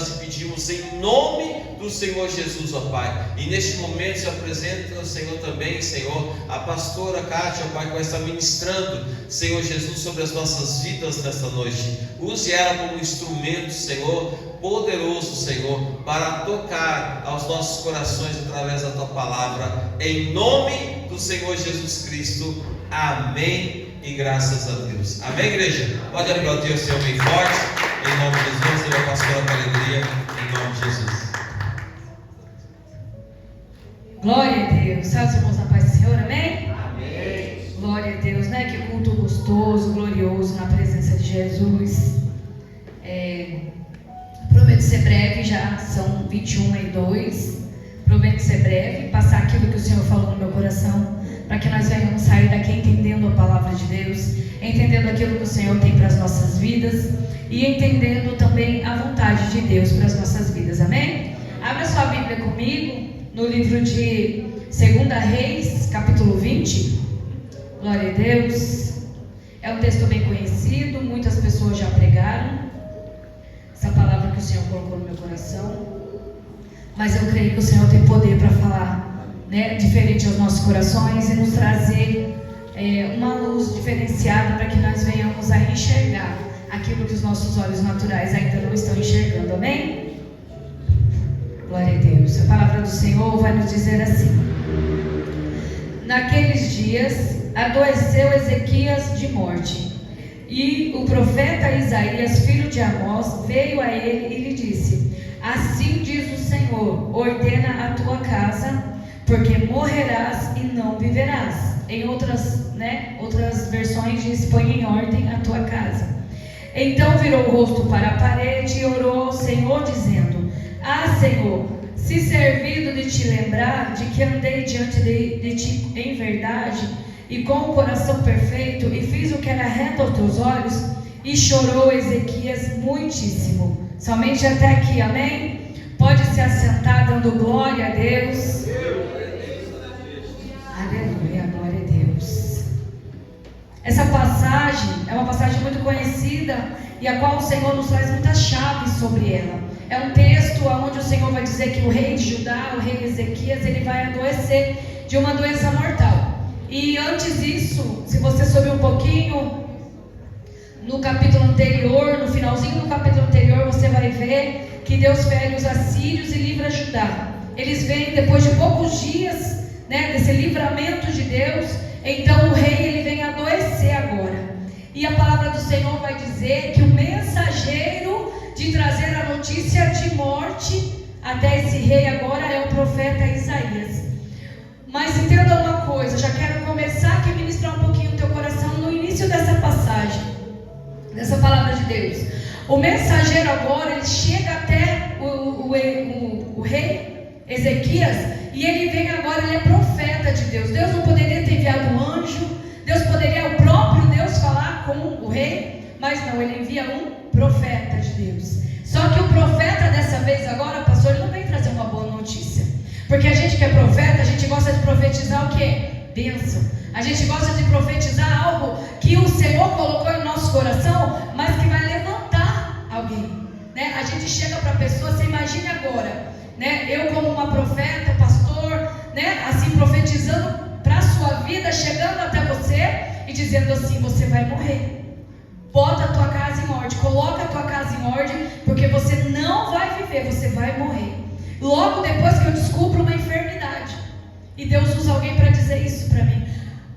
nós te pedimos em nome do Senhor Jesus, ó Pai. E neste momento se apresenta o Senhor também, Senhor, a pastora Kátia, ó Pai, que vai estar ministrando, Senhor Jesus, sobre as nossas vidas nesta noite. Use ela como instrumento, Senhor, poderoso, Senhor, para tocar aos nossos corações através da Tua palavra, em nome do Senhor Jesus Cristo. Amém e graças a Deus. Amém, igreja? Pode aplaudir o Senhor bem forte, em nome de Jesus. Ele é o pastor com alegria, em nome de Jesus. Glória a Deus. Sabe os irmãos na paz do Senhor, amém? Amém. Glória a Deus, né? Que culto gostoso, glorioso na presença de Jesus. Prometo ser breve, já são 21:02. Prometo ser breve, passar aquilo que o Senhor falou no meu coração, para que nós venhamos sair daqui entendendo a palavra de Deus, entendendo aquilo que o Senhor tem para as nossas vidas e entendendo também a vontade de Deus para as nossas vidas, amém? Abra sua Bíblia comigo no livro de 2 Reis, capítulo 20. Glória a Deus. É um texto bem conhecido, muitas pessoas já pregaram essa palavra que o Senhor colocou no meu coração, mas eu creio que o Senhor tem poder para falar, né, diferente aos nossos corações e nos trazer uma luz diferenciada para que nós venhamos a enxergar aquilo que os nossos olhos naturais ainda não estão enxergando, amém? Glória a Deus. A palavra do Senhor vai nos dizer assim: naqueles dias adoeceu Ezequias de morte, e o profeta Isaías, filho de Amós, veio a ele e lhe disse: assim diz o Senhor, ordena a tua casa, porque morrerás e não viverás. Em outras versões diz: põe em ordem a tua casa. Então virou o rosto para a parede e orou ao Senhor, dizendo: ah, Senhor, se servido de te lembrar de que andei diante de ti em verdade e com o coração perfeito, e fiz o que era reto aos teus olhos. E chorou Ezequias muitíssimo. Somente até aqui, amém? Pode se assentar dando glória a Deus. Aleluia, glória a Deus. Essa passagem é uma passagem muito conhecida e a qual o Senhor nos traz muitas chaves sobre ela. É um texto onde o Senhor vai dizer que o rei de Judá, o rei Ezequias, ele vai adoecer de uma doença mortal. E antes disso, se você subir um pouquinho no capítulo anterior, no finalzinho do capítulo anterior, você vai ver que Deus fere os assírios e livra Judá. Eles vêm depois de poucos dias, né, desse livramento de Deus. Então o rei ele vem adoecer agora. E a palavra do Senhor vai dizer que o mensageiro de trazer a notícia de morte até esse rei agora é o profeta Isaías. Mas entenda uma coisa, já quero começar aqui a ministrar um pouquinho no teu coração no início dessa passagem, dessa palavra de Deus. O mensageiro agora, ele chega até o rei Ezequias, e ele vem agora, ele é profeta de Deus. Deus não poderia ter enviado um anjo, Deus poderia, o próprio Deus, falar com o rei, mas não, ele envia um profeta de Deus. Só que o profeta dessa vez agora, pastor, ele não vem trazer uma boa notícia. Porque a gente que é profeta, a gente gosta de profetizar o quê? Bênção. A gente gosta de profetizar algo que o Senhor colocou em nosso coração, mas que vai levantar alguém, né? A gente chega para a pessoa, você imagine agora, né? Eu como uma profeta, pastor, né? Assim profetizando para a sua vida, chegando até você e dizendo assim: você vai morrer. Bota a tua casa em ordem, coloca a tua casa em ordem, porque você não vai viver, você vai morrer. Logo depois que eu descubro uma enfermidade. E Deus usa alguém para dizer isso para mim.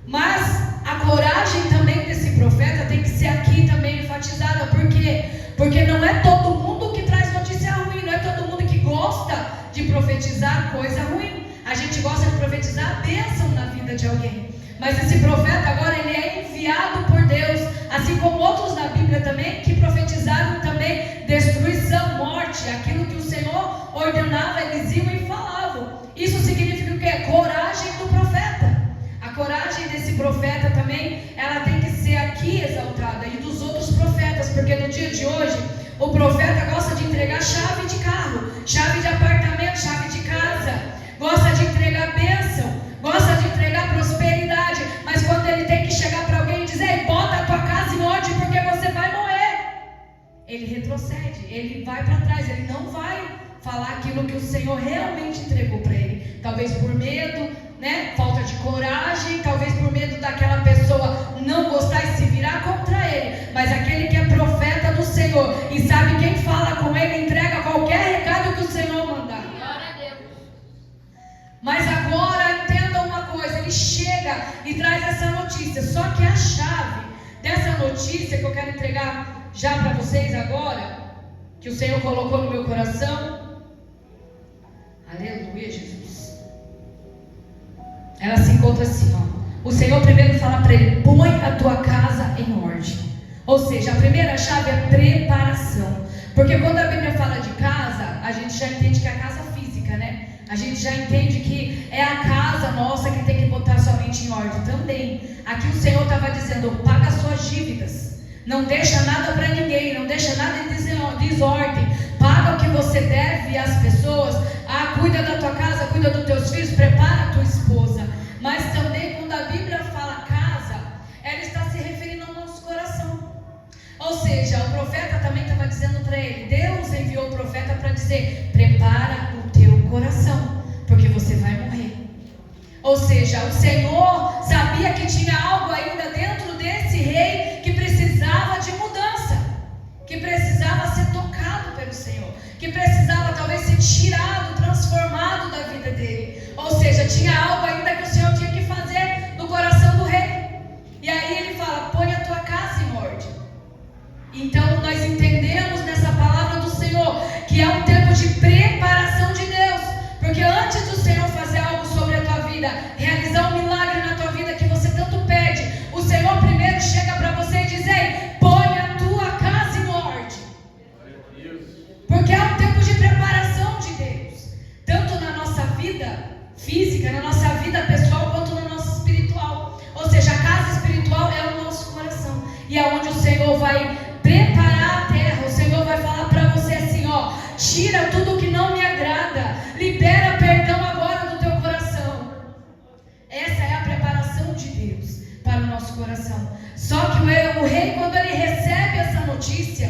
Mas a coragem também desse profeta tem que ser aqui também enfatizada. Por quê? Porque não é todo mundo que traz notícia ruim. Não é todo mundo que gosta de profetizar coisa ruim. A gente gosta de profetizar a bênção na vida de alguém. Mas esse profeta agora, ele é enviado por Deus, assim como outros na Bíblia também, que profetizaram também destruição, morte, aquilo que o Senhor ordenava, eles iam e falavam. Isso significa o quê? Coragem do profeta. A coragem desse profeta também, ela tem que ser aqui exaltada, e dos outros profetas, porque no dia de hoje, o profeta gosta de entregar chave de carro, chave de apartamento, chave de casa, gosta de entregar bênção, gosta de entregar prosperidade, mas quando ele tem que chegar para alguém e dizer: bota a tua casa em ordem porque você vai morrer, ele retrocede, ele vai para trás, ele não vai falar aquilo que o Senhor realmente entregou para ele. Talvez por medo, né? Falta de coragem, talvez por medo daquela pessoa não gostar e se virar contra ele. Mas aquele que é profeta do Senhor e sabe quem fala com ele, entrega qualquer recado que o Senhor mandar. Glória a Deus. Mas agora entenda uma coisa, ele chega e traz essa notícia. Só que a chave dessa notícia que eu quero entregar já para vocês agora, que o Senhor colocou no meu coração, aleluia, Jesus, ela se encontra assim, ó. O Senhor primeiro fala para ele: põe a tua casa em ordem. Ou seja, a primeira chave é preparação. Porque quando a Bíblia fala de casa, a gente já entende que é a casa física, né? A gente já entende que é a casa nossa que tem que botar sua mente em ordem também. Aqui o Senhor estava dizendo: paga suas dívidas, não deixa nada para ninguém, não deixa nada em desordem, paga o que você deve às pessoas. Cuida da tua casa, cuida dos teus filhos, prepara a tua esposa. Mas também quando a Bíblia fala casa, ela está se referindo ao nosso coração. Ou seja, o profeta também estava dizendo para ele, Deus enviou o profeta para dizer: prepara o teu coração, porque você vai morrer. Ou seja, o Senhor sabia que tinha algo ainda dentro desse rei que precisava de mudança, que precisava ser tocado pelo Senhor, que precisava talvez ser tirado, transformado da vida dele. Ou seja, tinha algo ainda que o Senhor tinha que fazer no coração do rei. E aí ele fala: põe a tua casa em ordem. Então nós entendemos nessa palavra do Senhor que é um tempo de preparação de Deus. Porque antes do Senhor fazer algo sobre a tua vida, realizar um milagre na tua vida que você tanto pede, o Senhor primeiro chega para você e diz: ei, põe a tua casa em ordem. Porque é um tempo de preparação de Deus, tanto na nossa vida física, na nossa vida pessoal, quanto na nossa espiritual. Ou seja, a casa espiritual é o nosso coração, e é onde o Senhor vai preparar a terra. O Senhor vai falar para você assim, ó: tira tudo que não me agrada, libera perdão agora do teu coração. Essa é a preparação de Deus para o nosso coração. Só que o rei, quando ele recebe essa notícia,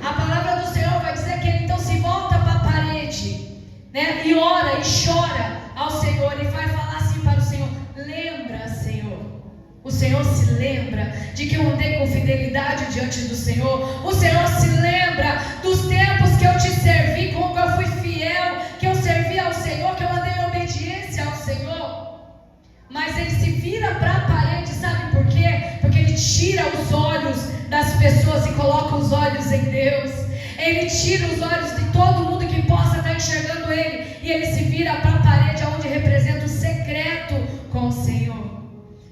a palavra do Senhor vai dizer que ele então se volta para a parede, né? E ora e chora ao Senhor, e vai falar assim para o Senhor: lembra, Senhor. O Senhor se lembra de que eu andei com fidelidade diante do Senhor. O Senhor se lembra dos tempos que eu te servi, como eu fui fiel, que eu servi ao Senhor, que eu andei em obediência ao Senhor. Mas ele se vira para a parede, sabe por quê? Porque ele tira os olhos das pessoas e coloca os olhos em Deus. Ele tira os olhos de todo mundo que possa estar enxergando ele, e ele se vira para a parede, onde representa o secreto com o Senhor.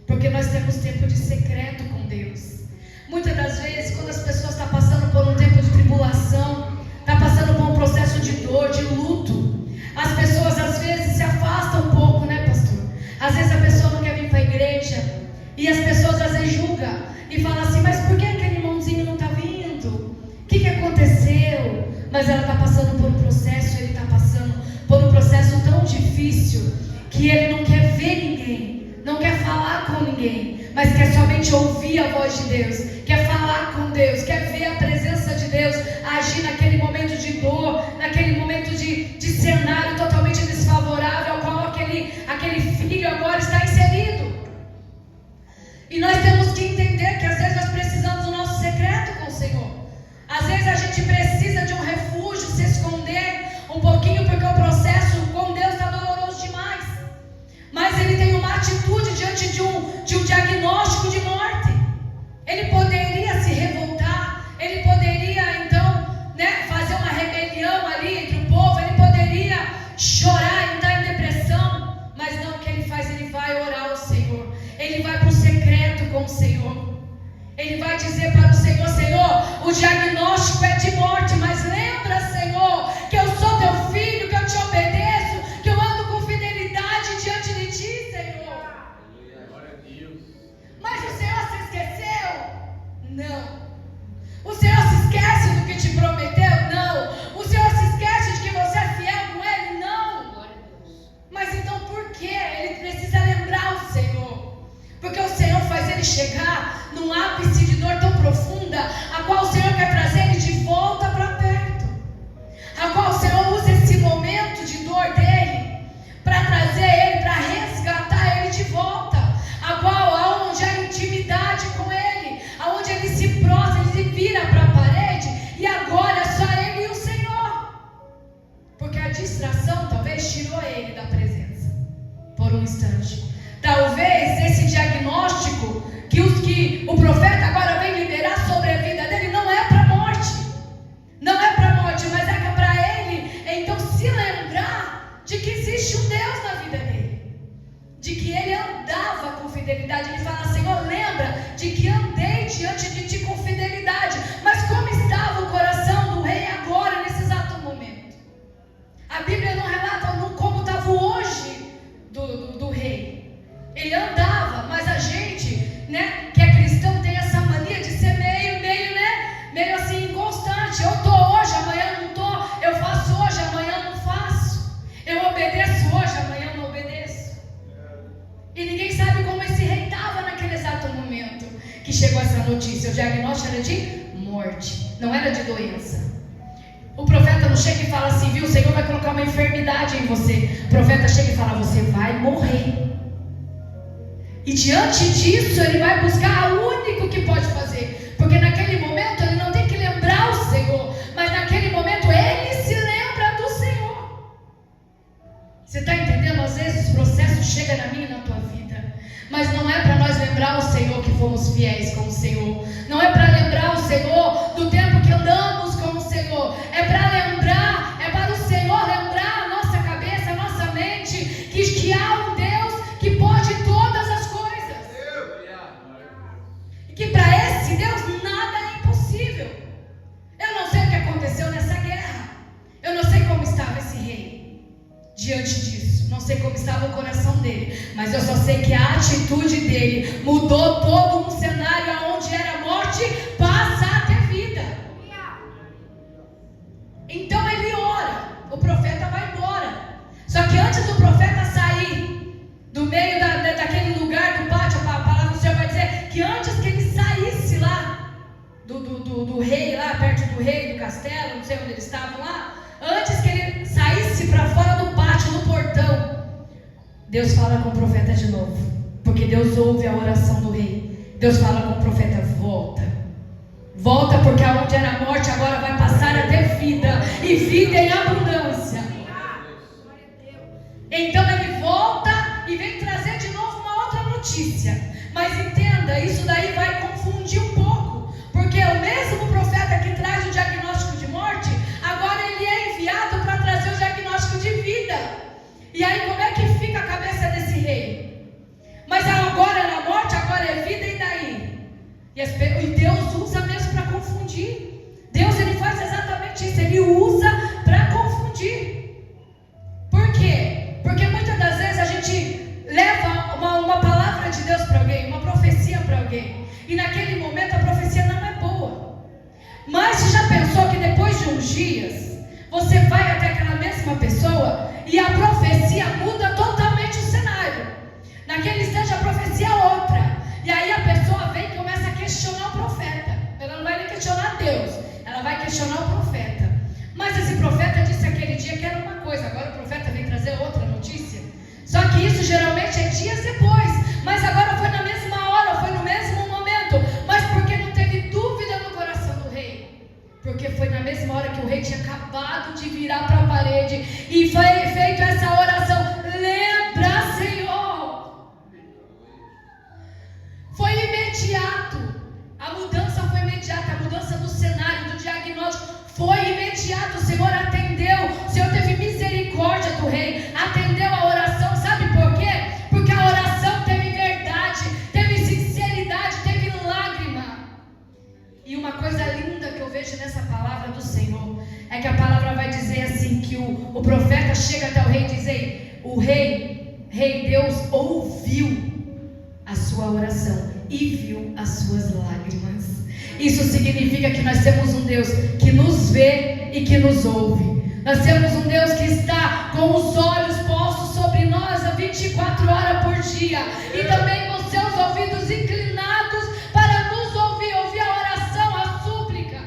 Porque nós temos tempo de secreto com Deus. Muitas das vezes, quando as pessoas estão passando por um tempo de tribulação, estão passando por um processo de dor, de luto, as pessoas às vezes se afastam um pouco, né, pastor? Às vezes a pessoa não quer vir para a igreja, e as pessoas às vezes julgam e falam assim: mas por que aquele irmãozinho não está vindo? O que aconteceu? Mas ela está passando por um processo, ele está passando por um processo tão difícil, que ele não quer ver ninguém, não quer falar com ninguém, mas quer somente ouvir a voz de Deus, quer falar com Deus, quer ver a presença de Deus agir naquele momento de dor, naquele momento de cenário totalmente desfavorável, ao qual aquele filho agora está inserido. E nós temos que entender que às vezes nós precisamos do nosso secreto com o Senhor. Às vezes a gente precisa de um refúgio, se esconder um pouquinho, porque o processo com Deus está doloroso demais. Mas ele tem uma atitude diante de um diagnóstico de morte. Ele poderia se revoltar, ele poderia então, né, fazer uma rebelião ali entre o povo, ele poderia chorar e estar em depressão, mas não, o que ele faz? Ele vai orar ao Senhor, ele vai para o secreto com o Senhor, ele vai dizer para o Senhor: Senhor, o diagnóstico é de morte, mas lembra, Senhor, que eu sou teu filho, que eu te obedeço, que eu ando com fidelidade diante de ti, Senhor. Mas o Senhor se esqueceu? por um instante. Talvez esse diagnóstico que o profeta agora vem liberar sobre a vida dele não é para morte. Não é para morte, mas é para ele, então, se lembrar de que existe um Deus na vida dele. De que ele andava com fidelidade. Ele fala: Senhor, lembra de que andei diante de ti com fidelidade. Mas como estava o coração do rei agora, nesse exato momento? A Bíblia não relata como estava o hoje do rei. Ele andava, mas a gente, né, que é cristão, tem essa mania de ser meio assim, inconstante. Eu estou hoje, amanhã não estou. Eu faço hoje, amanhã não faço. Eu obedeço hoje, amanhã não obedeço. E ninguém sabe como esse rei estava naquele exato momento que chegou essa notícia. O diagnóstico era de morte, não era de doença. O profeta não chega e fala assim: viu, o Senhor vai colocar uma enfermidade em você. O profeta chega e fala: você vai morrer. E diante disso ele vai buscar o único que pode fazer. Porque naquele momento ele não tem que lembrar o Senhor, mas naquele momento ele se lembra do Senhor. Você está entendendo? Às vezes os processos chegam na minha e na tua vida, mas não é para nós lembrar o Senhor que fomos fiéis com o Senhor. Não é para lembrar o Senhor do tempo que andamos com o Senhor. É para o Senhor lembrar a nossa cabeça, a nossa mente, que há um Deus que pode todas as coisas. E que para esse Deus nada é impossível. Eu não sei o que aconteceu nessa guerra. Eu não sei como estava esse rei diante disso. Não sei como estava o coração dele. Mas eu só sei que a atitude dele mudou todo um cenário onde era morte, passa a ter vida. Então ele ora. O profeta vai embora. Só que antes do profeta sair do meio daquele lugar do pátio, a palavra do Senhor vai dizer que antes que ele saísse lá do rei, lá perto do rei, do castelo, não sei onde eles estavam lá, antes que ele saísse para fora do pátio, no portão, Deus fala com o profeta de novo, porque Deus ouve a oração do rei. Deus fala com o profeta: volta, porque aonde era a morte agora vai passar a ter vida, e vida em abundância. Então ele volta e vem trazer de novo uma outra notícia. Mas entenda, isso daí vai confundir um pouco, porque o mesmo profeta que traz o diagnóstico de morte, agora ele é enviado para trazer o diagnóstico de vida. E aí como é que fica a cabeça desse rei? Mas agora era morte, agora é vida, e daí? E Deus usa mesmo para confundir. Deus, ele faz exatamente isso, ele usa para confundir. Por quê? Porque muitas das vezes a gente leva uma palavra de Deus para alguém, uma profecia para alguém, e naquele momento a profecia não é boa. Mas você já pensou que depois de uns dias você vai até aquela mesma pessoa e a profecia muda totalmente o cenário? Naquele instante a profecia é outra, e aí a pessoa vem e começa a questionar o profeta. Ela não vai nem questionar Deus, ela vai questionar o profeta. Mas esse profeta disse aquele dia que era uma coisa, agora o profeta vem trazer outra notícia. Só que isso geralmente é dias depois, mas agora foi na mesma hora, foi no mesmo momento. Mas porque não teve dúvida no coração do rei? Porque foi na mesma hora que o rei tinha acabado de virar para a parede e foi feito essa oração: lembra, Senhor. Foi imediato. A mudança foi imediata, a mudança do cenário, do diagnóstico foi imediato. O Senhor atendeu, o Senhor teve misericórdia do rei, atendeu a oração. Sabe por quê? Porque a oração teve verdade, teve sinceridade, teve lágrima. E uma coisa linda que eu vejo nessa palavra do Senhor é que a palavra vai dizer assim, que o profeta chega até o rei e diz: o rei Deus ouviu a sua oração e viu as suas lágrimas. Isso significa que nós temos um Deus que nos vê e que nos ouve. Nós temos um Deus que está com os olhos postos sobre nós a 24 horas por dia, e também com seus ouvidos inclinados para nos ouvir a oração, a súplica.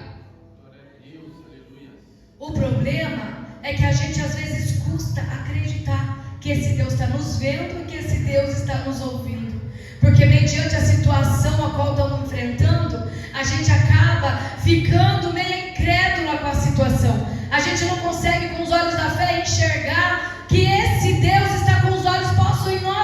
O problema é que a gente às vezes custa acreditar que esse Deus está nos vendo e que esse Deus está nos ouvindo. Porque mediante a situação a qual estamos enfrentando, a gente acaba ficando meio incrédula com a situação. A gente não consegue com os olhos da fé enxergar que esse Deus está com os olhos postos em nós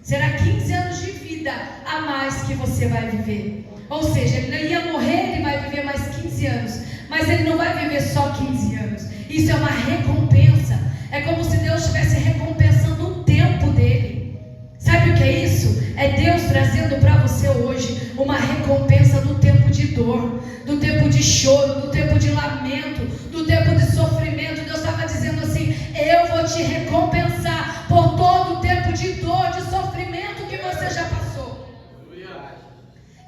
Será 15 anos de vida a mais que você vai viver. Ou seja, ele ia morrer, ele vai viver mais 15 anos. Mas ele não vai viver só 15 anos. Isso é uma recompensa. É como se Deus estivesse recompensando o tempo dele. Sabe o que é isso? É Deus trazendo para você hoje uma recompensa do tempo de dor, do tempo de choro, do tempo de lamento, do tempo de sofrimento. Deus estava dizendo assim: eu vou te recompensar por todo o tempo de dor, de sofrimento que você já passou.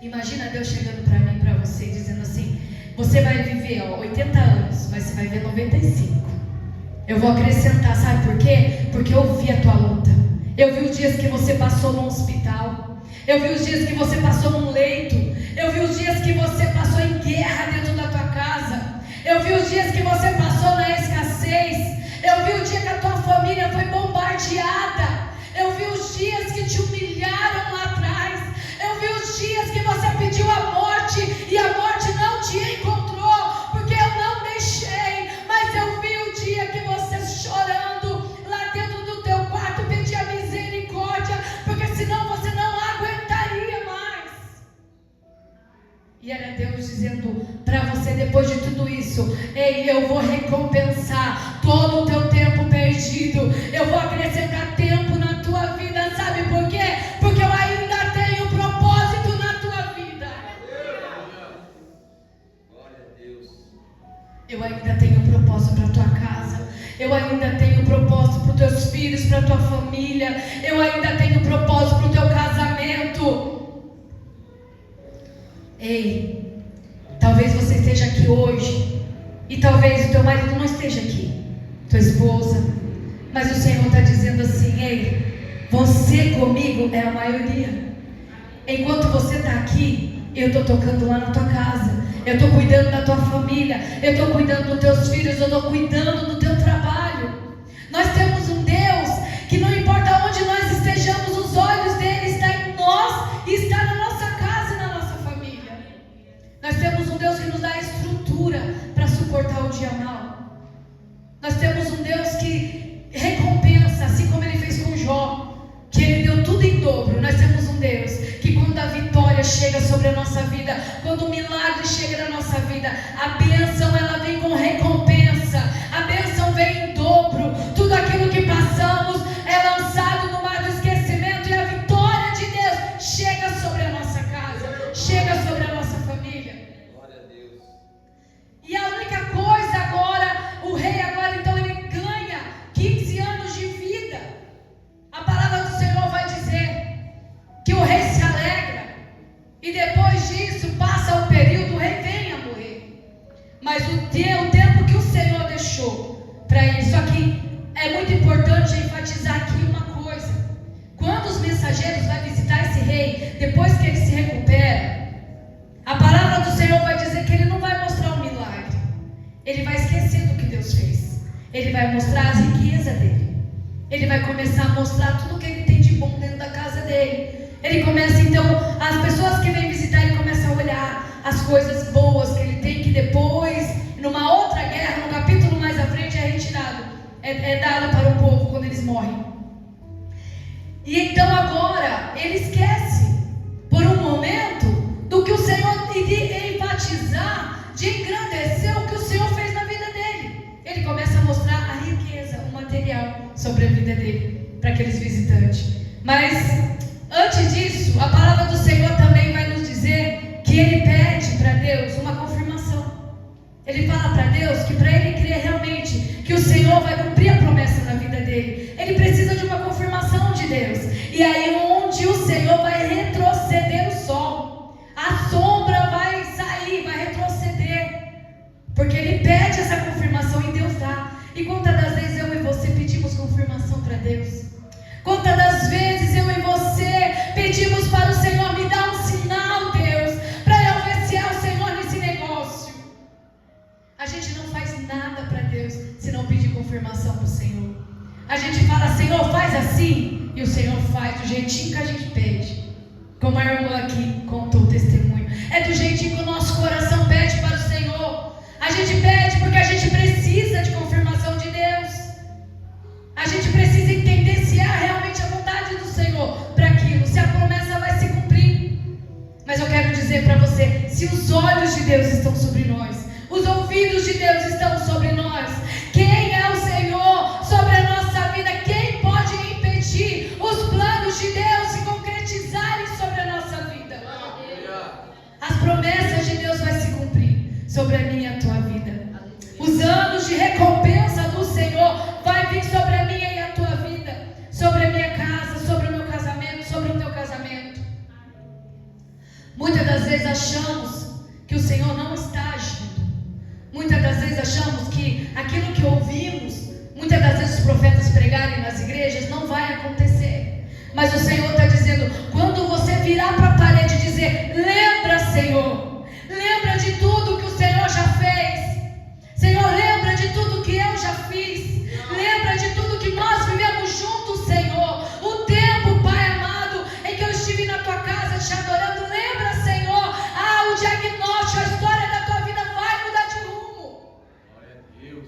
Imagina Deus chegando para mim, para você, dizendo assim: você vai viver 80 anos, mas você vai viver 95. Eu vou acrescentar, sabe por quê? Porque eu vi a tua luta. Eu vi os dias que você passou no hospital. Eu vi os dias que você passou num leito. Eu vi os dias que você passou em guerra dentro da tua casa. Eu vi os dias que você passou na escassez. Eu vi o dia que a tua família foi bombardeada. Eu vi os dias que te humilharam lá atrás. Eu vi os dias que você pediu a morte e a morte não te encontrou, porque eu não deixei. Mas eu vi o dia que você chorando lá dentro do teu quarto pedia misericórdia, porque senão você não aguentaria mais. E era Deus dizendo para você, depois de tudo isso: ei, eu vou recompensar todo o teu tempo perdido. Eu vou acrescentar tempo na tua vida. Sabe por quê? Porque eu ainda tenho propósito na tua vida. Glória a Deus. Eu ainda tenho propósito para tua casa. Eu ainda tenho propósito para os teus filhos, para a tua família. Eu ainda tenho propósito para o teu casamento. Ei, talvez você esteja aqui hoje e talvez o teu marido não esteja aqui, tua esposa, mas o Senhor está dizendo assim: ei, você comigo é a maioria. Enquanto você está aqui, eu estou tocando lá na tua casa, eu estou cuidando da tua família, eu estou cuidando dos teus filhos, eu estou cuidando do teu trabalho. Nós temos um Deus que não importa onde nós estejamos, os olhos dele estão em nós e está na nossa casa e na nossa família. Nós temos um Deus que nos dá estrutura para suportar o dia mau. Nós temos um Deus que recompensa, assim como ele fez com Jó, que ele deu tudo em dobro. Nós temos um Deus que quando a vitória chega sobre a nossa vida, quando o milagre chega na nossa vida, a bênção ela vem com recompensa, a bênção vem em dobro. Tudo aquilo que passamos é lançado no mar do esquecimento e a vitória de Deus chega sobre a nossa casa, chega sobre a nossa família. Glória a Deus. E a única coisa agora, o rei agora então ele ganha 15 anos de vida. A palavra do Senhor vai dizer que o rei se alegra e depois disso passa o período, o rei vem a morrer. Mas o tempo que o Senhor deixou para ele. Só que é muito importante enfatizar aqui uma coisa: quando os mensageiros vão visitar esse rei, depois que ele se recupera, a palavra do Senhor vai dizer que ele não vai mostrar um milagre, ele vai esquecer do que Deus fez. Ele vai mostrar as riquezas dele. Ele vai começar a mostrar tudo que ele tem de bom dentro da casa dele. Ele começa então, as pessoas que vêm visitar, ele começa a olhar as coisas boas que ele tem, que depois, numa outra guerra, no capítulo mais à frente, é retirado, é dado para o povo quando eles morrem. E então agora, ele esquece, por um momento, do que o Senhor iria enfatizar, de engrandecer o que o Senhor fez na vida dele. Ele começa a mostrar a riqueza, o material sobre a vida dele, para aqueles visitantes. Mas antes disso, a palavra do Senhor também vai nos dizer que ele pede para Deus uma confirmação. Ele fala para Deus que para ele crer realmente que o Senhor vai cumprir a promessa na vida dele, ele precisa de uma confirmação de Deus. E aí onde o Senhor vai retroceder o sol, a sombra vai sair, vai retroceder, porque ele pede essa confirmação e Deus dá. E quantas das vezes eu e você pedimos confirmação para Deus? Quantas das vezes eu e você pedimos para o Senhor: me dá um sinal, Deus, para eu ver se é o Senhor nesse negócio. A gente não faz nada para Deus se não pedir confirmação para o Senhor. A gente fala: Senhor, faz assim, e o Senhor faz do jeitinho que a gente pede. Como a irmã aqui contou o testemunho, é do jeitinho que o nosso coração pede para o Senhor. A gente pede porque a gente precisa de confirmação de Deus. A gente precisa entender se é realmente a vontade do Senhor para os olhos de Deus estão sobre nós, os ouvidos de Deus estão sobre nós. Quem é o Senhor sobre a nossa vida? Quem pode impedir os planos de Deus se concretizarem sobre a nossa vida? As promessas de Deus vão se cumprir sobre a minha e a tua vida. Os anos de recompensa do Senhor vai vir sobre a minha e a tua vida, sobre a minha casa, sobre o meu casamento, sobre o teu casamento. Muitas das vezes achamos que o Senhor não está agindo. Muitas das vezes achamos que aquilo que ouvimos, muitas das vezes os profetas pregarem nas igrejas, não vai acontecer. Mas o Senhor está dizendo, quando você virar para a parede e dizer, lembra, Senhor, lembra de tudo que o Senhor já fez. Senhor, lembra de tudo que eu já fiz. Lembra de tudo que nós vivemos juntos, Senhor. O tempo, Pai amado, em que eu estive na tua casa te adorando. Lembra, Senhor, o diagnóstico, a história da tua vida vai mudar de rumo. Glória a Deus.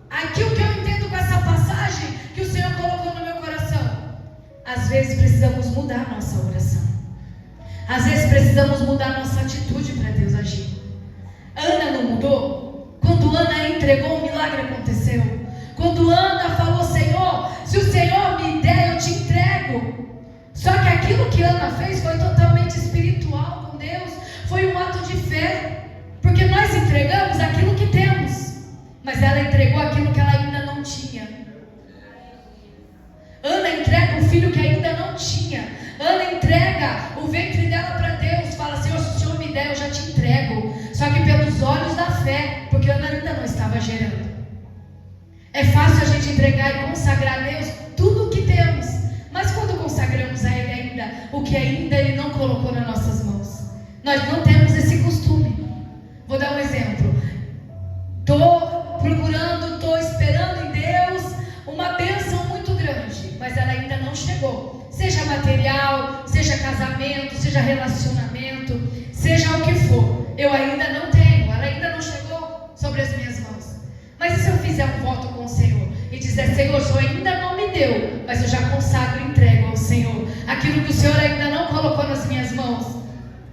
Aqui o que eu entendo com essa passagem que o Senhor colocou no meu coração. Às vezes precisamos mudar a nossa oração. Às vezes precisamos mudar a nossa atitude para Deus agir. Ana não mudou? Quando Ana entregou, o milagre aconteceu. Quando Ana falou, Senhor, se o Senhor me der, eu te entrego. Só que aquilo que Ana fez foi totalmente espiritual com Deus. Foi um ato de fé. Porque nós entregamos aquilo que temos, mas ela entregou aquilo que ela ainda não tinha. Ana entrega um filho que ainda não tinha. Ana entrega o ventre dela para Deus. Fala, Senhor, se o Senhor me der, eu já te entrego. Só que pelos olhos da fé, porque Ana ainda não estava gerando. É fácil a gente entregar e consagrar a Deus tudo o que temos, mas quando consagramos a Ele ainda, o que ainda Ele não colocou nas nossas mãos, nós não temos esse costume. Vou dar um exemplo. Estou esperando em Deus uma bênção muito grande, mas ela ainda não chegou. Seja material, seja casamento, seja relacionamento, seja o que for. Eu ainda não tenho, ela ainda não chegou sobre as minhas mãos. Mas e se eu fizer um voto com o Senhor e dizer, Senhor, o Senhor ainda não me deu, mas eu já consagro e entrego ao Senhor aquilo que o Senhor ainda não colocou nas minhas mãos,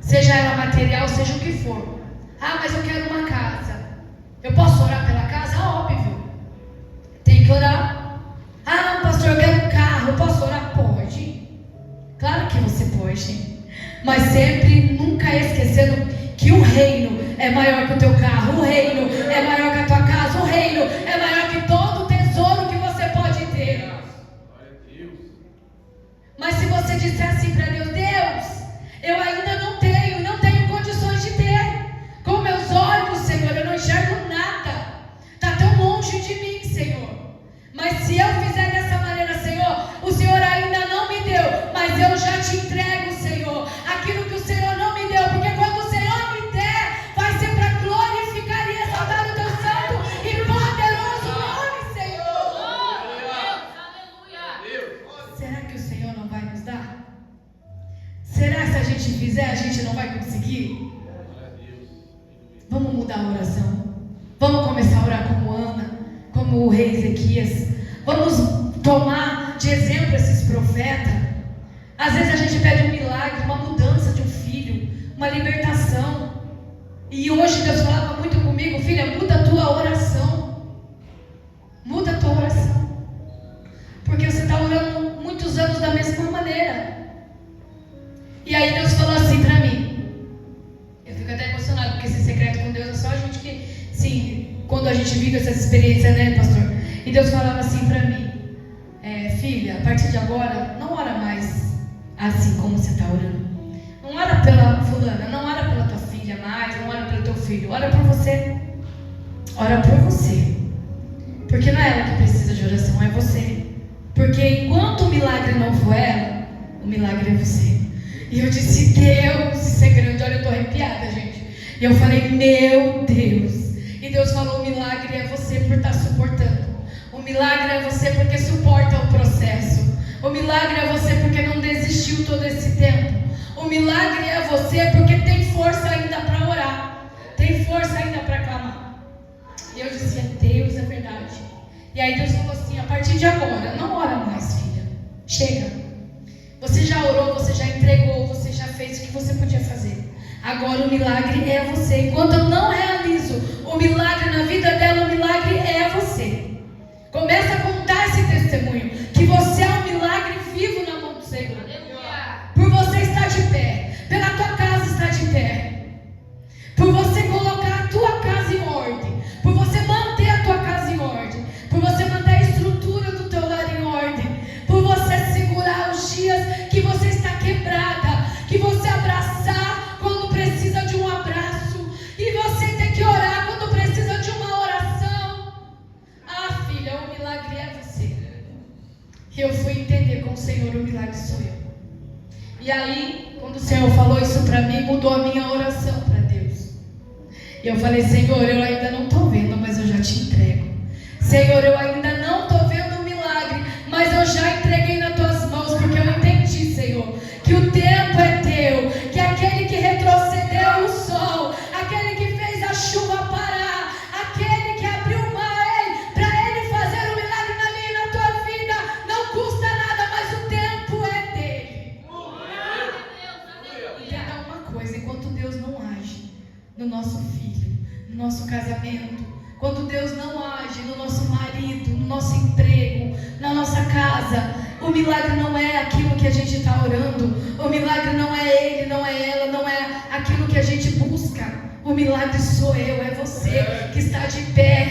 seja ela material, seja o que for. Mas eu quero uma casa. Eu posso orar pela casa? Óbvio. Tem que orar. Pastor, eu quero um carro. Eu posso orar? Pode. Claro que você pode. Mas sempre, nunca esquecendo que o reino é maior que o teu carro. O reino é maior que a tua casa. O reino é maior que todo o tesouro que você pode ter. Mas se você disser assim para Deus, eu ainda não tenho condições de ter. Com meus olhos, Senhor, eu não enxergo nada. Está tão longe de mim, Senhor. Mas se eu fizer dessa maneira, Senhor, o Senhor ainda não me deu, mas eu já te entrego, Senhor, aquilo que o Senhor não me deu, porque quando o Senhor me der, vai ser para glorificar e exaltar o teu santo e poderoso nome, Senhor. Aleluia. Será que o Senhor não vai nos dar? Será que se a gente fizer, a gente não vai conseguir? Vamos mudar a oração. Vamos começar a orar como Ana, como o rei Ezequias. Vamos tomar de exemplo esses profetas. Às vezes a gente pede um milagre, uma mudança de um filho, uma libertação. E hoje Deus falava muito comigo, filha, muda a tua oração. Muda a tua oração. Porque você está orando muitos anos da mesma maneira. E aí Deus falou assim para mim. Eu fico até emocionado, porque esse secreto com Deus é só a gente que, sim, quando a gente vive essa experiência, né, pastor? E Deus falava assim para mim, filha, a partir de agora, não ora mais assim como você está orando. Não ora pela fulana, não ora pela tua filha mais, não ora pelo teu filho, ora por você. Ora por você. Porque não é ela que precisa de oração, é você. Porque enquanto o milagre não for ela, o milagre é você. E eu disse, Deus, isso é grande. Olha, eu estou arrepiada, gente. E eu falei, meu Deus. E Deus falou, o milagre é você por estar suportando. O milagre é você porque suporta o processo. O milagre é você porque não desistiu todo esse tempo. O milagre é você porque tem força ainda para orar. Tem força ainda para clamar. E eu disse, Deus, é verdade. E aí Deus falou assim, a partir de agora, não ora mais, filha. Chega. Você já orou, você já entregou, você já fez o que você podia fazer. Agora o milagre é você. Enquanto eu não realizo o milagre na vida dela, o milagre é você. Começa a contar esse testemunho, que você é um milagre vivo na mão do Senhor. Por você estar de pé, pela tua casa estar de pé, por você colocar a tua casa em ordem, por você manter a tua casa em ordem, por você manter a estrutura do teu lar em ordem, por você segurar os dias que você está quebrada, que você abraçar quando precisa de um abraço, e você tem que orar quando precisa de uma oração. Ah, filha, o milagre é você. E eu fui entender com o Senhor, o milagre sou eu. E aí, quando o Senhor falou isso para mim, mudou a minha oração para Deus. E eu falei, Senhor, eu ainda não estou vendo, mas eu já te entrego. Senhor, eu ainda não estou vendo o milagre, mas eu já entreguei nas tuas mãos, porque eu entendi, Senhor, que o tempo é teu, que aquele que retrocedeu o sol, aquele que fez a chuva parar, aquele que abriu o mar, para ele fazer um milagre na minha e na tua vida, não custa nada, mas o tempo é dele. Entenda uma coisa, enquanto Deus não age no nosso filho, no nosso casamento, quando Deus não age no nosso marido, no nosso emprego, na nossa casa, o milagre não é aquilo que a gente está orando, o milagre não é ele, não é ela, não é aquilo que a gente busca. O milagre sou eu, é você que está de pé.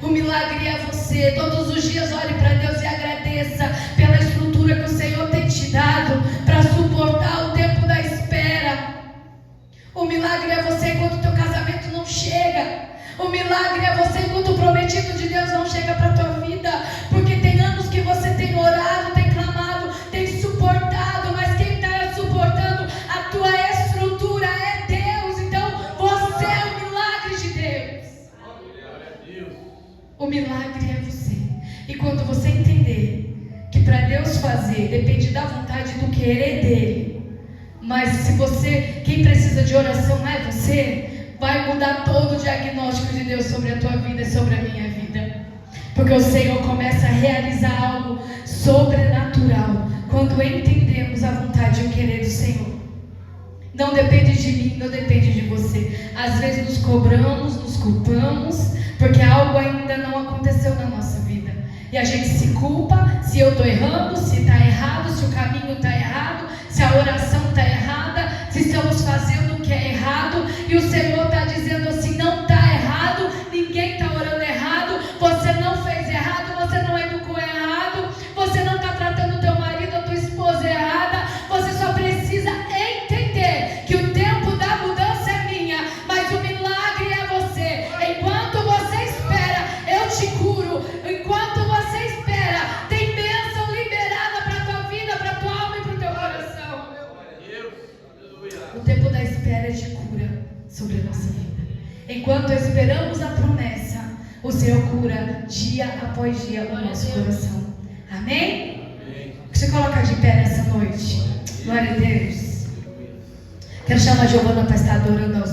O milagre é você. Todos os dias olhe para Deus e agradeça pela estrutura que o Senhor tem te dado para suportar o tempo da espera. O milagre é você enquanto o teu casamento não chega. O milagre é você enquanto o prometido de Deus não chega para a tua vida. Porque tem anos que você tem orado, tem clamado, tem suportado, mas quem está suportando a tua estrutura é Deus. Então você é o milagre de Deus. O milagre é você. E quando você entender que para Deus fazer depende da vontade e do querer dele, mas se você, quem precisa de oração não é você, vai mudar todo o diagnóstico de Deus sobre a tua vida e sobre a minha vida. Porque o Senhor começa a realizar algo sobrenatural quando entendemos a vontade e o querer do Senhor. Não depende de mim, não depende de você. Às vezes nos cobramos, nos culpamos, porque algo ainda não aconteceu na nossa vida. E a gente se culpa se eu estou errando, se está errado, se o caminho está errado, se a oração está errada, se estamos fazendo o que é errado. E o Senhor está dizendo assim, não está errado, ninguém está orando errado, você não fez errado, você não educou errado, você não está tratando o teu marido ou tua esposa errada, você só precisa entender que o tempo da mudança é minha, mas o milagre é você. Enquanto você espera, eu te curo. Enquanto você espera, tem bênção liberada para a tua vida, para a tua alma e para o teu coração. O tempo da espera é de cura sobre a nossa vida. Enquanto esperamos a promessa, o Senhor cura dia após dia o nosso coração. Amém? Você coloca de pé nessa noite. Glória a Deus. Quero chamar a Giovana para estar adorando aos